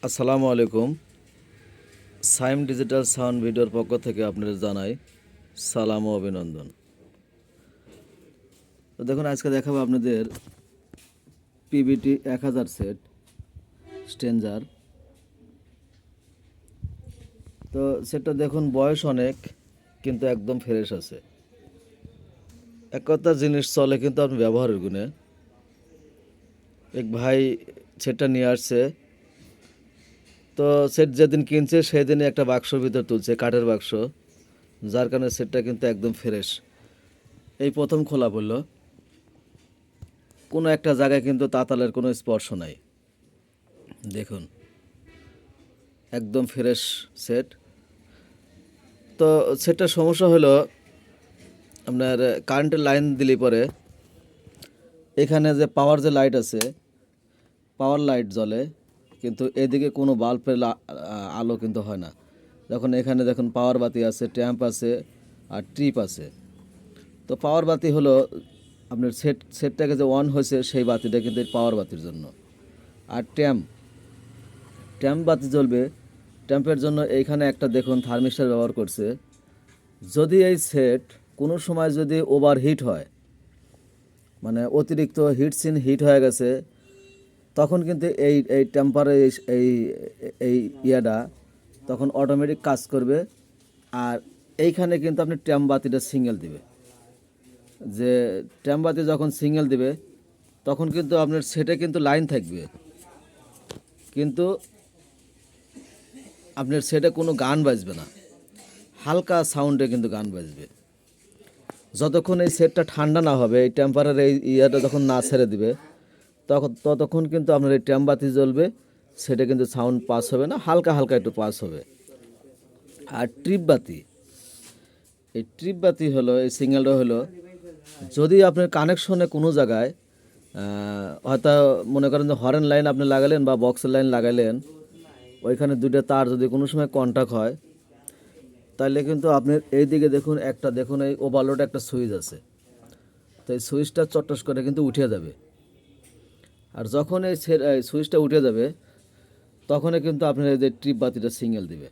আসসালামু আলাইকুম। Saim digital sound ভিডিওর পক্ষ থেকে আপনাদের জানাই সালাম ও অভিনন্দন। তো দেখুন, আজকে দেখাবো আপনাদের পিবিটি 1000 সেট স্ট্রেঞ্জার। তো সেটা দেখুন, বয়স অনেক কিন্তু একদম ফ্রেশ আছে। এক কথা জিনিস চলে কিন্তু আপনি ব্যবহারের গুণে। এক ভাই সেটটা নিয়ে আসছে, তো সেট যেদিন কিনছে সেদিনই একটা বাক্সর ভিতর তুলছে, কাঠের বাক্স, যার কারণে সেটটা কিন্তু একদম ফ্রেশ। এই প্রথম খোলা পড়লো, কোনো একটা জায়গায় কিন্তু তাতালের কোনো স্পর্শ নাই। দেখুন, একদম ফ্রেশ সেট। তো সেটটার সমস্যা হলো আপনার কারেন্টের লাইন দিলে পরে এখানে যে পাওয়ার যে লাইট আছে, পাওয়ার লাইট জ্বলে, কিন্তু এদিকে কোনো বাল্বের আলো কিন্তু হয় না। যখন এখানে দেখুন পাওয়ার বাতি আছে, ট্যাম্প আছে আর ট্রিপ আছে। তো পাওয়ার বাতি হলো আপনার সেটটাকে যে অন হয়েছে সেই বাতিটা কিন্তু পাওয়ার বাতির জন্য। আর ট্যাম্প বাতি জ্বলবে, ট্যাম্পের জন্য এইখানে একটা দেখুন থার্মিস্টার ব্যবহার করছে। যদি এই সেট কোনো সময় যদি ওভারহিট হয়, মানে অতিরিক্ত হিট হয়ে গেছে, তখন কিন্তু এই এই টেম্পারে এই এই ইয়াটা তখন অটোমেটিক কাজ করবে। আর এইখানে কিন্তু আপনি ট্যাম্প বাতিটা সিঙ্গেল দিবে, যে ট্যাম্প বাতি যখন সিঙ্গেল দিবে তখন কিন্তু আপনার সেটে কিন্তু লাইন থাকবে, কিন্তু আপনার সেটে কোনো গান বাজবে না, হালকা সাউন্ডে কিন্তু গান বাজবে। যতক্ষণ এই সেটটা ঠান্ডা না হবে, এই টেম্পারের এই ইয়াটা যখন না ছেড়ে দিবে, ততক্ষণ কিন্তু আপনার এই ট্যাম্প বাতি জ্বলবে, সেটা কিন্তু সাউন্ড পাস হবে না, হালকা হালকা একটু পাস হবে। আর এই ট্রিপ বাতি হলো, এই সিঙ্গেলটা হলো, যদি আপনার কানেকশনে কোনো জায়গায় হয়তো মনে করেন যে হরেন লাইন আপনি লাগালেন বা বক্সের লাইন লাগালেন, ওইখানে দুটো তার যদি কোনো সময় কন্টাক্ট হয়, তাহলে কিন্তু আপনার এই দিকে দেখুন দেখুন এই ওভারলোড একটা সুইচ আছে, তো এই সুইচটা চট্টস করে কিন্তু উঠে যাবে। আর যখন এই সুইচটা উঠে যাবে, তখনই কিন্তু আপনার এই যে ট্রিপ বাতিটা সিঙ্গেল দিবে।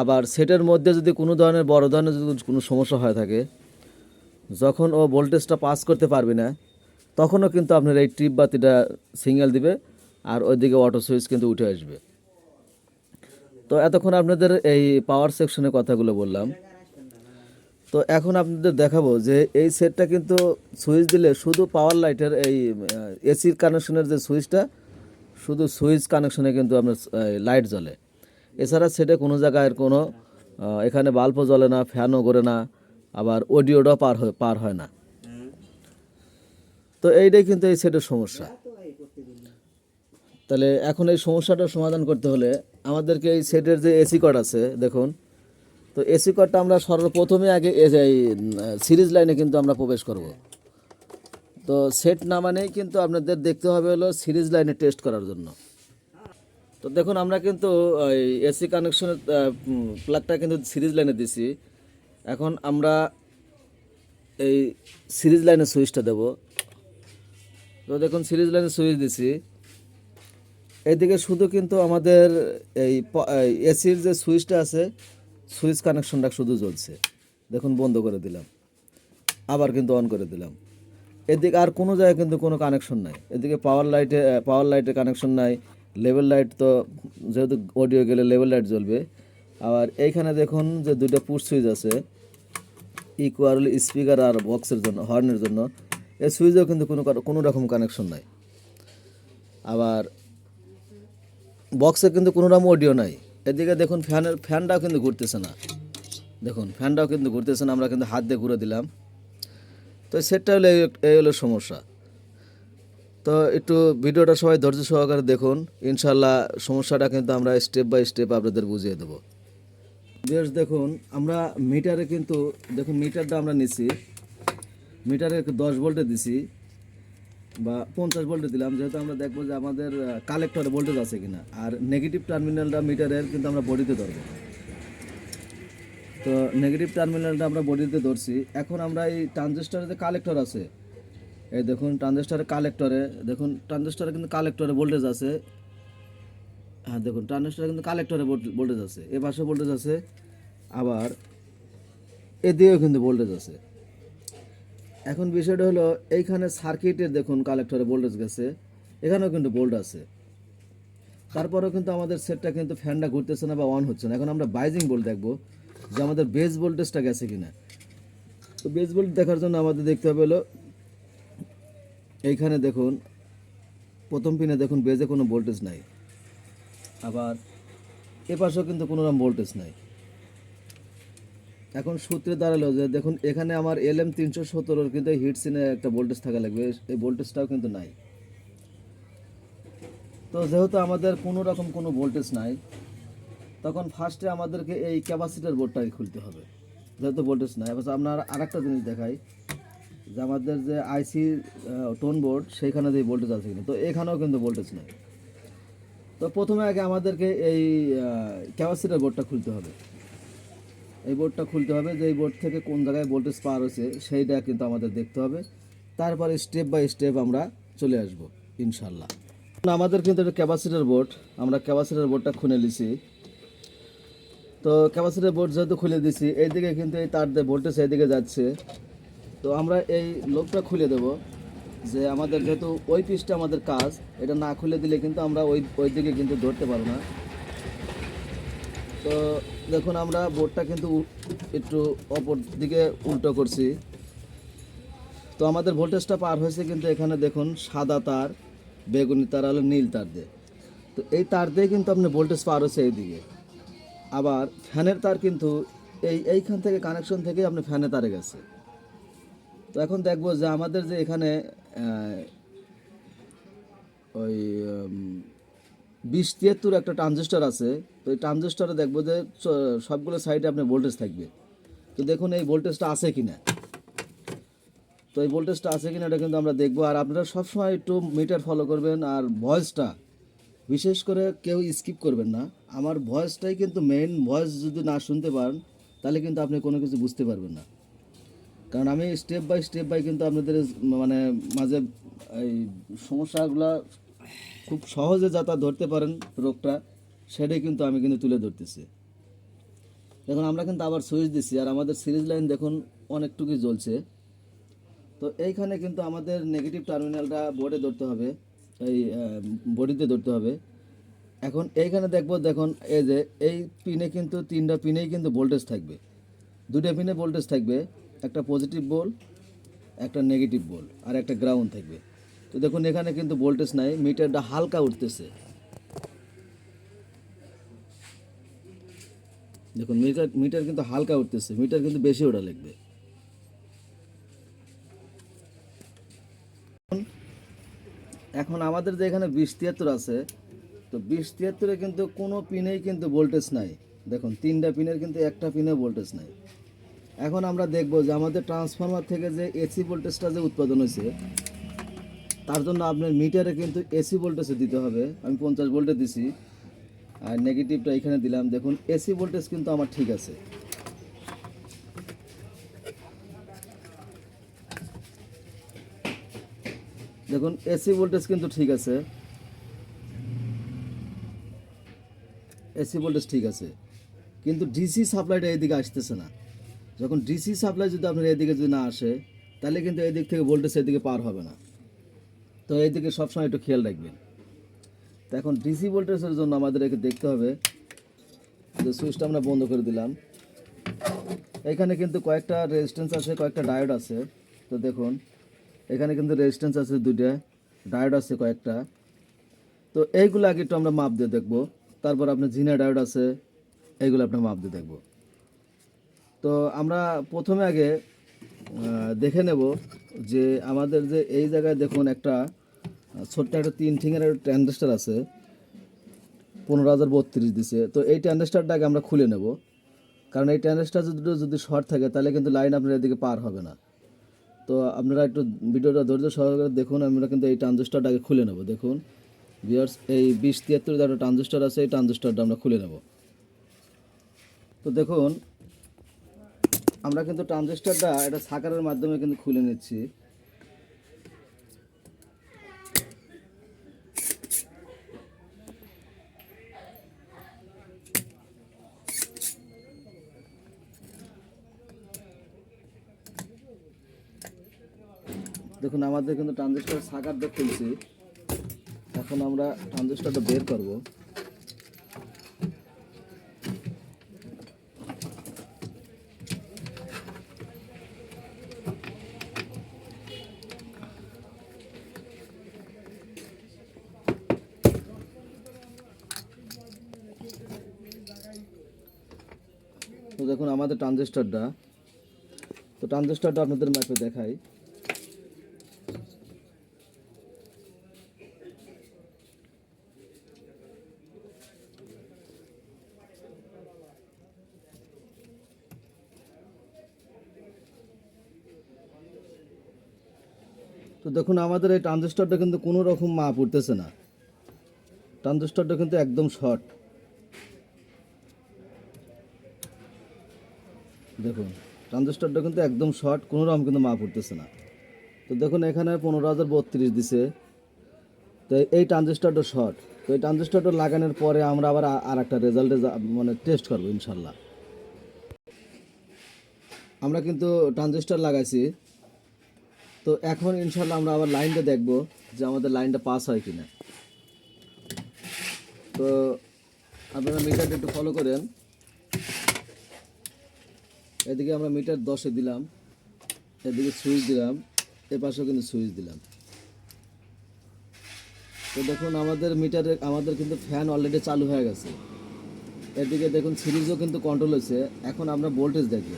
আবার সেটের মধ্যে যদি কোনো ধরনের বড় ধরনের যদি কোনো সমস্যা হয়ে থাকে, যখন ও ভোল্টেজটা পাস করতে পারবে না, তখনও কিন্তু আপনার এই ট্রিপ বাতিটা সিঙ্গেল দিবে, আর ওইদিকে অটো সুইচ কিন্তু উঠে আসবে। তো এতক্ষণ আপনাদের এই পাওয়ার সেকশনের কথাগুলো বললাম। তো এখন আপনাদের দেখাবো যে এই সেটটা কিন্তু সুইচ দিলে শুধু পাওয়ার লাইটের এই এসির কানেকশনের যে সুইচটা, শুধু সুইচ কানেকশনে কিন্তু আপনার লাইট জ্বলে। এছাড়া সেটে কোনো জায়গায় কোনো এখানে বাল্বও জ্বলে না, ফ্যানও ঘোরে না, আবার অডিওটাও পার হয় না। তো এইটাই কিন্তু এই সেটের সমস্যা। তাহলে এখন এই সমস্যাটার সমাধান করতে হলে আমাদেরকে এই সেটের যে এসি কর্ড আছে দেখুন, তো এসি কর্ডটা আমরা সর্বপ্রথমে আগে এই সিরিজ লাইনে কিন্তু আমরা প্রবেশ করব। তো সেট না মানেই কিন্তু আপনাদের দেখতে হবে হলো সিরিজ লাইনে টেস্ট করার জন্য। তো দেখুন, আমরা কিন্তু এসি কানেকশনের প্লাগটা কিন্তু সিরিজ লাইনে দিছি। এখন আমরা এই সিরিজ লাইনের সুইচটা দেব। তো দেখুন, সিরিজ লাইনের সুইচ দিছি, এইদিকে শুধু কিন্তু আমাদের এই এসির যে সুইচটা আছে, সুইচ কানেকশনটা শুধু জ্বলছে। দেখুন, বন্ধ করে দিলাম, আবার কিন্তু অন করে দিলাম। এদিকে আর কোনো জায়গায় কিন্তু কোনো কানেকশন নাই। এদিকে পাওয়ার লাইটের কানেকশন নাই, লেভেল লাইট তো যেহেতু অডিও গেলে লেভেল লাইট জ্বলবে। আবার এইখানে দেখুন যে দুইটা পুশ সুইচ আছে, ইকুয়াল স্পিকার আর বক্সের জন্য, হর্নের জন্য। এই সুইচেও কিন্তু কোনো রকম কানেকশন নাই। আবার বক্সে কিন্তু কোনো রকম অডিও নাই। এদিকে দেখুন ফ্যানটাও কিন্তু ঘুরতেছে না, দেখুন ফ্যানটাও কিন্তু ঘুরতেছে না, আমরা কিন্তু হাত দিয়ে ঘুরে দিলাম। তো সেটটা হলো এই হলো সমস্যা। তো একটু ভিডিওটা সবাই ধৈর্য সহকারে দেখুন, ইনশাল্লাহ সমস্যাটা কিন্তু আমরা স্টেপ বাই স্টেপ আপনাদের বুঝিয়ে দেবো। বেশ, দেখুন আমরা মিটারে কিন্তু দেখুন মিটারটা আমরা নিছি, মিটারে 10 ভোল্টে দিছি বা 50 ভোল্টে দিলাম, যেহেতু আমরা দেখবো যে আমাদের কালেক্টরে ভোল্টেজ আছে কিনা। আর নেগেটিভ টার্মিনালটা মিটারের কিন্তু আমরা বডিতে ধরবো। তো নেগেটিভ টার্মিনালটা আমরা বডিতে ধরছি। এখন আমরা এই ট্রানজিস্টরের যে কালেক্টর আছে, এই দেখুন ট্রানজিস্টরের কালেক্টরে, দেখুন ট্রানজিস্টরে কিন্তু কালেক্টরে ভোল্টেজ আছে, হ্যাঁ দেখুন ট্রানজিস্টারে কিন্তু কালেক্টরে ভোল্টেজ আছে, এ পাশে ভোল্টেজ আছে, আবার এদিকেও কিন্তু ভোল্টেজ আছে। এখন বিষয়টা হলো এইখানে সার্কিটের দেখুন কালেক্টরে ভোল্টেজ গেছে, এখানেও কিন্তু ভোল্ট আছে, তারপরেও কিন্তু আমাদের সেটটা কিন্তু ফ্যানটা ঘুরতেছে না বা অন হচ্ছে না। এখন আমরা বাইজিং ভোল্ট দেখবো যে আমাদের বেস ভোল্টেজটা গেছে কিনা। তো বেস ভোল্ট দেখার জন্য আমাদের দেখতে হবে হলো এইখানে দেখুন প্রথম পিনে দেখুন বেজে কোনো ভোল্টেজ নাই, আবার এ পাশেও কিন্তু কোনো রকম ভোল্টেজ নাই। এখন সূত্রে দাঁড়ালো যে দেখুন এখানে আমার LM317 কিন্তু হিট সিনে একটা ভোল্টেজ থাকা লাগবে, এই ভোল্টেজটাও কিন্তু নাই। তো যেহেতু আমাদের কোনো রকম কোনো ভোল্টেজ নাই, তখন ফার্স্টে আমাদেরকে এই ক্যাপাসিটার বোর্ডটাকে খুলতে হবে, যেহেতু ভোল্টেজ নাই। এবার আপনার আরেকটা জিনিস দেখাই যে আমাদের যে আইসি টোন বোর্ড সেইখানে যে ভোল্টেজ আছে কিনা, তো এখানেও কিন্তু ভোল্টেজ নাই। তো প্রথমে আগে আমাদেরকে এই ক্যাপাসিটার বোর্ডটা খুলতে হবে, এই বোর্ডটা খুলতে হবে যে এই বোর্ড থেকে কোন জায়গায় ভোল্টেজ পার হয়েছে সেইটা কিন্তু আমাদের দেখতে হবে। তারপরে স্টেপ বাই স্টেপ আমরা চলে আসব ইনশাল্লাহ। আমাদের কিন্তু এটা ক্যাপাসিটার বোর্ড, আমরা ক্যাপাসিটার বোর্ডটা খুলে নিছি। তো ক্যাপাসিটার বোর্ড যেহেতু খুলে দিছি, এইদিকে কিন্তু এই তার দিয়ে ভোল্টেজ এইদিকে যাচ্ছে। তো আমরা এই লোকটা খুলে দেব যে আমাদের যেহেতু ওই পিসটা আমাদের কাজ, এটা না খুলে দিলে কিন্তু আমরা ওই দিকে কিন্তু ধরতে পারবো না। তো দেখুন আমরা বোর্ডটা কিন্তু একটু অপর দিকে উল্টো করছি। তো আমাদের ভোল্টেজটা পার হয়েছে কিন্তু এখানে দেখুন সাদা তার, বেগুনি তার, হলো নীল তার দিয়ে। তো এই তার দিয়ে কিন্তু আপনার ভোল্টেজ পার হয়েছে এইদিকে। আবার ফ্যানের তার কিন্তু এইখান থেকে কানেকশন থেকে আপনি ফ্যানের তারে গেছে। তো এখন দেখবো যে আমাদের যে এখানে ওই 2073 একটা ট্রানজিস্টর আছে, তো এই ট্রানজিস্টরে দেখবো যে সবগুলো সাইডে আপনার ভোল্টেজ থাকবে। তো দেখুন এই ভোল্টেজটা আছে কিনা, তো এই ভোল্টেজটা আছে কিনা এটা কিন্তু আমরা দেখবো। আর আপনারা সবসময় একটু মিটার ফলো করবেন, আর ভয়েসটা বিশেষ করে কেউ স্কিপ করবেন না। আমার ভয়েসটাই কিন্তু মেইন, ভয়েস যদি না শুনতে পারেন তাহলে কিন্তু আপনি কোনো কিছু বুঝতে পারবেন না। কারণ আমি স্টেপ বাই কিন্তু আপনাদের মানে মাঝে এই সমস্যাগুলো খুব সহজে যাতে ধরতে পারেন রোগটা, সেটাই কিন্তু আমি কিন্তু তুলে ধরতেছি। দেখুন আমরা কিন্তু আবার সুইচ দিচ্ছি, আর আমাদের সিরিজ লাইন দেখুন অনেকটুকুই জ্বলছে। তো এইখানে কিন্তু আমাদের নেগেটিভ টার্মিনালটা বোর্ডে ধরতে হবে, এই বডিতে ধরতে হবে। এখন এইখানে দেখুন এই যে এই পিনে কিন্তু 3টা পিনেই কিন্তু ভোল্টেজ থাকবে, 2টা পিনে ভোল্টেজ থাকবে, একটা পজিটিভ বোল, একটা নেগেটিভ বোল, আর একটা গ্রাউন্ড থাকবে। তো দেখুন এখানে কিন্তু ভোল্টেজ নাই, মিটারটা হালকা উঠতেছে। দেখুন মিটার কিন্তু হালকা উঠতেছে, মিটার কিন্তু বেশি ওঠা লাগবে। এখন আমাদের যে এখানে 2073 আছে, তো 2073-এ কিন্তু কোনো পিনেই কিন্তু ভোল্টেজ নাই। দেখুন 3টা পিনের কিন্তু একটা পিনে ভোল্টেজ নাই। এখন আমরা দেখব যে আমাদের ট্রান্সফরমার থেকে যে এসি ভোল্টেজটা যে উৎপাদন হয়েছে, তার জন্য আপনার মিটারে কিন্তু এসি ভোল্টেজে দিতে হবে। আমি 50 ভোল্টে দিছি, আর নেগেটিভটা এখানে দিলাম। দেখুন এসি ভোল্টেজ কিন্তু আমার ঠিক আছে। দেখুন এসি ভোল্টেজ কিন্তু ঠিক আছে, এসি ভোল্টেজ ঠিক আছে, কিন্তু ডিসি সাপ্লাইটা এদিকে আসতেছে না। যখন ডিসি সাপ্লাই যদি আপনার এদিকে যদি না আসে, তাহলে কিন্তু এদিক থেকে ভোল্টেজ এদিকে পার হবে না। তো এইদিকে সবসময় একটু খেয়াল রাখবেন। তো এখন ডিসি ভোল্টেজের জন্য আমাদের একে দেখতে হবে যে সুইচটা আমরা বন্ধ করে দিলাম। এখানে কিন্তু কয়েকটা রেজিস্ট্যান্স আছে, কয়েকটা ডায়োড আছে। তো দেখুন এখানে কিন্তু রেজিস্ট্যান্স আছে 2টা, ডায়োড আছে কয়েকটা। তো এইগুলো আগে একটু আমরা মাপ দিয়ে দেখবো। তারপর আপনার জিনা ডায়োড আছে, এইগুলো আপনার মাপ দিয়ে দেখবো। তো আমরা প্রথমে আগে দেখে নেব যে আমাদের যে এই জায়গায় দেখুন একটা ছোট্ট একটা 3 ঠিঙের একটা ট্রানজিস্টর আছে, 15032 দিছে। তো এই ট্রানজিস্টরটাকে আমরা খুলে নেব, কারণ এই ট্রানজিস্টর যদি শর্ট থাকে তাহলে কিন্তু লাইন আপনার এদিকে পার হবে না। তো আপনারা একটু ভিডিওটা ধৈর্য সহকারে দেখুন, আমরা কিন্তু এই ট্রানজিস্টরটাকে খুলে নেব। দেখুন ভিউয়ার্স, এই 2073 যে একটা ট্রানজিস্টর আছে, এই ট্রানজিস্টরটা আমরা খুলে নেব। তো দেখুন আমরা কিন্তু ট্রানজিস্টরটা এটা সাকারের মাধ্যমে কিন্তু খুলে নিচ্ছি। দেখুন আমাদের কিন্তু ট্রানজিস্টার সাকারটা খুলছি, এখন আমরা ট্রানজিস্টারটা বের করব। তো দেখুন আমাদের ট্রানজিস্টারটা, তো ট্রানজিস্টারটা আপনাদের ম্যাপে দেখাই। তো দেখুন আমাদের এই ট্রানজিস্টারটা কিন্তু কোনো রকম মাপ উঠতেছে না, ট্রানজিস্টারটা কিন্তু একদম শর্ট। দেখুন ট্রানজিস্টারটা কিন্তু একদম শর্ট, কোনো রকম কিন্তু মাপ উঠতেছে না। তো দেখুন এখানে 15,032 দিছে, তো এই ট্রানজিস্টারটা শর্ট। তো এই ট্রানজিস্টারটা লাগানোর পরে আমরা আবার আর একটা রেজাল্টে মানে টেস্ট করবো ইনশাল্লাহ। আমরা কিন্তু ট্রানজিস্টার লাগাইছি, তো এখন ইনশাল্লাহ আমরা আবার লাইনটা দেখব যে আমাদের লাইনটা পাস হয় কিনা। তো আপনারা মিটারটা একটু ফলো করেন। এদিকে আমরা মিটার 10-এ দিলাম, এদিকে সুইচ দিলাম, এ পাশেও কিন্তু সুইচ দিলাম। তো দেখুন আমাদের মিটারে আমাদের কিন্তু ফ্যান অলরেডি চালু হয়ে গেছে। এদিকে দেখুন সিরিজও কিন্তু কন্ট্রোল হয়েছে। এখন আমরা ভোল্টেজ দেখব।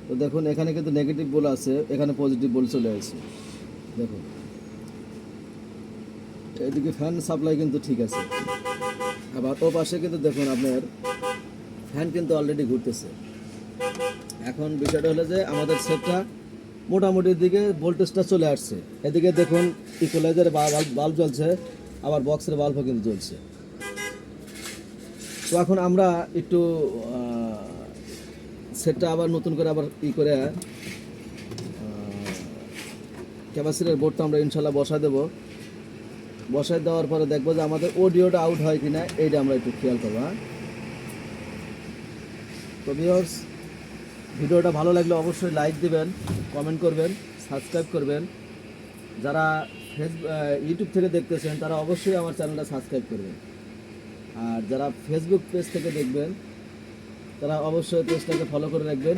তো দেখুন এখানে কিন্তু নেগেটিভ বল আছে, এখানে পজিটিভ বল চলে আসছে। দেখুন এদিকে ফ্যান সাপ্লাই কিন্তু ঠিক আছে, আবার ও পাশে কিন্তু দেখুন আপনার ফ্যান কিন্তু অলরেডি ঘুরতেছে। এখন বিষয়টা হলো যে আমাদের সেটটা মোটামুটি দিকে ভোল্টেজটা চলে আসছে। এদিকে দেখুন ইকুয়ালাইজারের বাল্ব জ্বলছে, আবার বক্সের বাল্বও কিন্তু জ্বলছে। তো এখন আমরা একটু সেটটা আবার নতুন করে আবার করে ক্যাপাসিটার বোর্ডটা আমরা ইনশাল্লাহ বসায় দেবো। বসায় দেওয়ার পরে দেখবো যে আমাদের অডিওটা আউট হয় কিনা, এইটা আমরা একটু খেয়াল করবো। হ্যাঁ, তো ভিউয়ার্স ভিডিওটা ভালো লাগলে অবশ্যই লাইক দিবেন, কমেন্ট করবেন, সাবস্ক্রাইব করবেন। যারা ইউটিউব থেকে দেখতেছেন তারা অবশ্যই আমার চ্যানেলটা সাবস্ক্রাইব করবেন, আর যারা ফেসবুক পেজ থেকে দেখবেন তারা অবশ্যই পেজটাকে ফলো করে রাখবেন,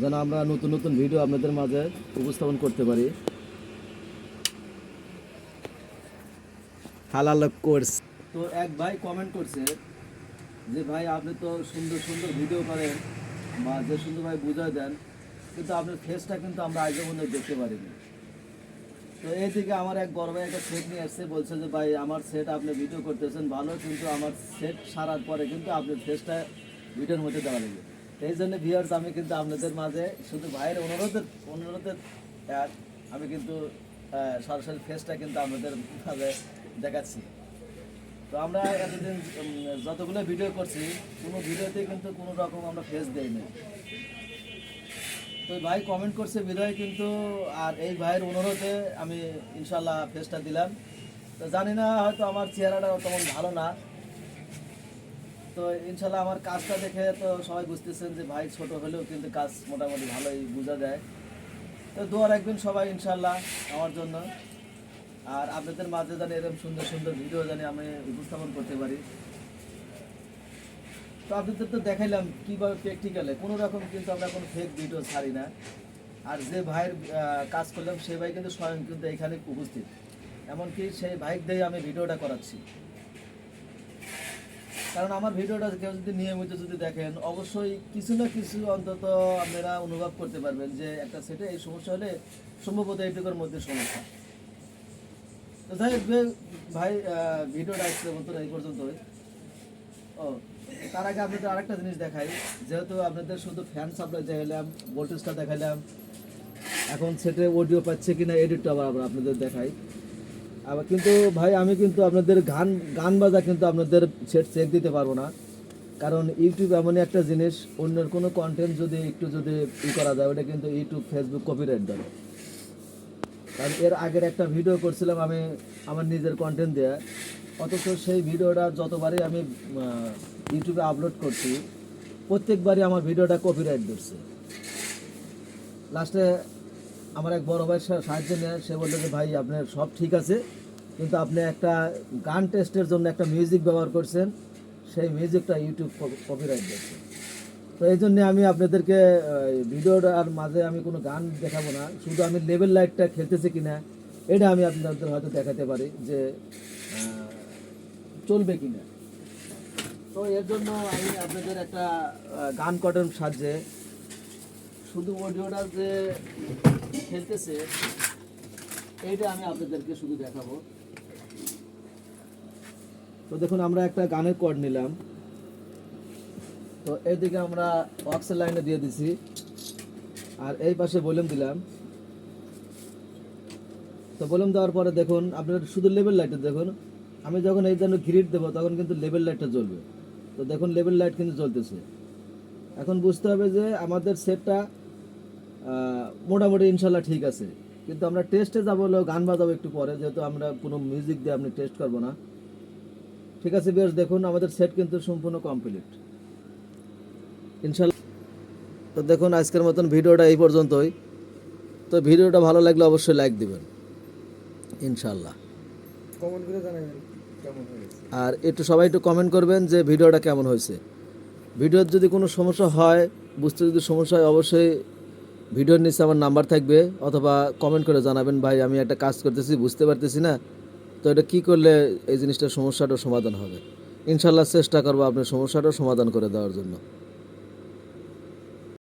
যেন আমরা নতুন নতুন ভিডিও আপনাদের মাঝে উপস্থাপন করতে পারি। হালাল কোর্স। তো এক ভাই কমেন্ট করছে যে ভাই আপনি তো সুন্দর সুন্দর ভিডিও করেন বা যে সুন্দর ভাই বুঝায় দেন, কিন্তু আপনার ফেসটা কিন্তু আমরা আজও পর্যন্ত দেখতে পারিনি। তো এইদিকে আমার এক বড় ভাই একটা সেট নিয়ে আসছে, বলছে যে ভাই আমার সেট আপনি ভিডিও করতেছেন ভালো, কিন্তু আমার সেট সারার পরে কিন্তু আপনার ফেসটা ভিডিওর মধ্যে দেওয়া লাগবে। এই জন্য ভিউয়ার্স আমি কিন্তু আপনাদের মাঝে শুধু ভাইয়ের অনুরোধের আমি কিন্তু সরাসরি ফেসটা কিন্তু আপনাদের মাঝে দেখাচ্ছি। তো আমরা এতদিন যতগুলো ভিডিও করছি কোনো ভিডিওতে কিন্তু কোনো রকম আমরা ফেস দেইনি। তো ভাই কমেন্ট করছে বিদায় কিন্তু, আর এই ভাইয়ের অনুরোধে আমি ইনশাল্লাহ ফেসটা দিলাম। তো জানি না হয়তো আমার চেহারাটা তেমন ভালো না, তো ইনশাল্লাহ আমার কাজটা দেখে তো সবাই বুঝতেছেন যে ভাই ছোট হলেও কিন্তু কাজ মোটামুটি ভালোই বোঝা যায়। তো দোয়া রাখবেন সবাই ইনশাল্লাহ আমার জন্য, আর আপনাদের মাঝে জানি এরকম সুন্দর সুন্দর ভিডিও জানি আমি উপস্থাপন করতে পারি। তো আপনাদের তো দেখাইলাম কীভাবে প্র্যাকটিক্যালে কোনো রকম কিন্তু আমরা কোনো ফেক ভিডিও ছাড়ি না। আর যে ভাইয়ের কাজ করলাম সেই ভাই কিন্তু স্বয়ং কিন্তু এখানে উপস্থিত, এমনকি সেই বাইক দিয়ে আমি ভিডিওটা করাচ্ছি। কারণ আমার ভিডিওটা কেউ যদি নিয়মিত যদি দেখেন অবশ্যই কিছু না কিছু অন্তত আপনারা অনুভব করতে পারবেন যে একটা সেটে এই সমস্যা হলে সম্ভবত এইটুকুর মধ্যে সমস্যা। তো যাই হোক ভাই ভিডিওটা আসছে বন্ধুরা এই পর্যন্তই। ও তার আগে আপনাদের আরেকটা জিনিস দেখাই, যেহেতু আপনাদের শুধু ফ্যান সাপ্লাই দেখাইলাম, ভোল্টেজটা দেখাইলাম, এখন সেটে অডিও পাচ্ছে কিনা এডিটটা আবার আপনাদের দেখাই। আবার কিন্তু ভাই আমি কিন্তু আপনাদের গান বাজা কিন্তু আপনাদের সেট চেক দিতে পারবো না, কারণ ইউটিউব এমনই একটা জিনিস, অন্যের কোনো কন্টেন্ট যদি একটু যদি করা যায় ওটা কিন্তু ইউটিউব ফেসবুক কপিরাইট দেবে। কারণ এর আগের একটা ভিডিও করছিলাম আমি আমার নিজের কন্টেন্ট দিয়ে, অথচ সেই ভিডিওটা যতবারই আমি ইউটিউবে আপলোড করছি প্রত্যেকবারই আমার ভিডিওটা কপিরাইট দিচ্ছে। লাস্টে আমার এক বড় ভাইয়ের সাহায্য নিয়ে সে বললো যে ভাই আপনার সব ঠিক আছে, কিন্তু আপনি একটা গান টেস্টের জন্য একটা মিউজিক ব্যবহার করছেন, সেই মিউজিকটা ইউটিউব কপিরাইট দিচ্ছে। তো এই জন্যে আমি আপনাদেরকে ভিডিওটার মাঝে আমি কোনো গান দেখাবো না, শুধু আমি লেভেল লাইটটা খেলতেছি কিনা এটা আমি আপনাদের হয়তো দেখাতে পারি যে চলবে কিনা। তো এর জন্য আমি আপনাদের একটা গান কটের সাহায্যে শুধু অডিওটা যে খেলতেছে এইটা আমি আপনাদেরকে শুধু দেখাবো। তো দেখুন আমরা একটা গানের কর্ড নিলাম, তো এইদিকে আমরা অক্সের লাইনে দিয়ে দিছি, আর এই পাশে ভলিউম দিলাম। তো ভলিউম দেওয়ার পরে দেখুন আপনার শুধু লেভেল লাইটটা দেখুন, আমি যখন এই জন্য গ্রিড দেবো তখন কিন্তু লেভেল লাইটটা জ্বলবে। তো দেখুন লেভেল লাইট কিন্তু জ্বলতেছে। এখন বুঝতে হবে যে আমাদের সেটটা মোটামুটি ইনশাল্লাহ ঠিক আছে, কিন্তু আমরা টেস্টে যাবো হলো গান বাজাবো একটু পরে, যেহেতু আমরা কোনো মিউজিক দিয়ে আপনি টেস্ট করবো না। ঠিক আছে বেশ, দেখুন আমাদের সেট কিন্তু সম্পূর্ণ কমপ্লিট ইনশাল্লাহ। তো দেখুন আজকের মতন ভিডিওটা এই পর্যন্তই। তো ভিডিওটা ভালো লাগলে অবশ্যই লাইক দিবেন ইনশাল্লাহ, কমেন্ট করে জানাবেন কেমন হয়েছে। আর একটু সবাই একটু কমেন্ট করবেন যে ভিডিওটা কেমন হয়েছে। ভিডিওর যদি কোনো সমস্যা হয়, বুঝতে যদি সমস্যা হয়, অবশ্যই ভিডিওর নিচে আমার নাম্বার থাকবে, অথবা কমেন্ট করে জানাবেন ভাই আমি একটা কাজ করতেছি বুঝতে পারতেছি না, তো এটা কী করলে এই জিনিসটার সমস্যাটার সমাধান হবে। ইনশাল্লাহ চেষ্টা করবো আপনার সমস্যাটার সমাধান করে দেওয়ার জন্য।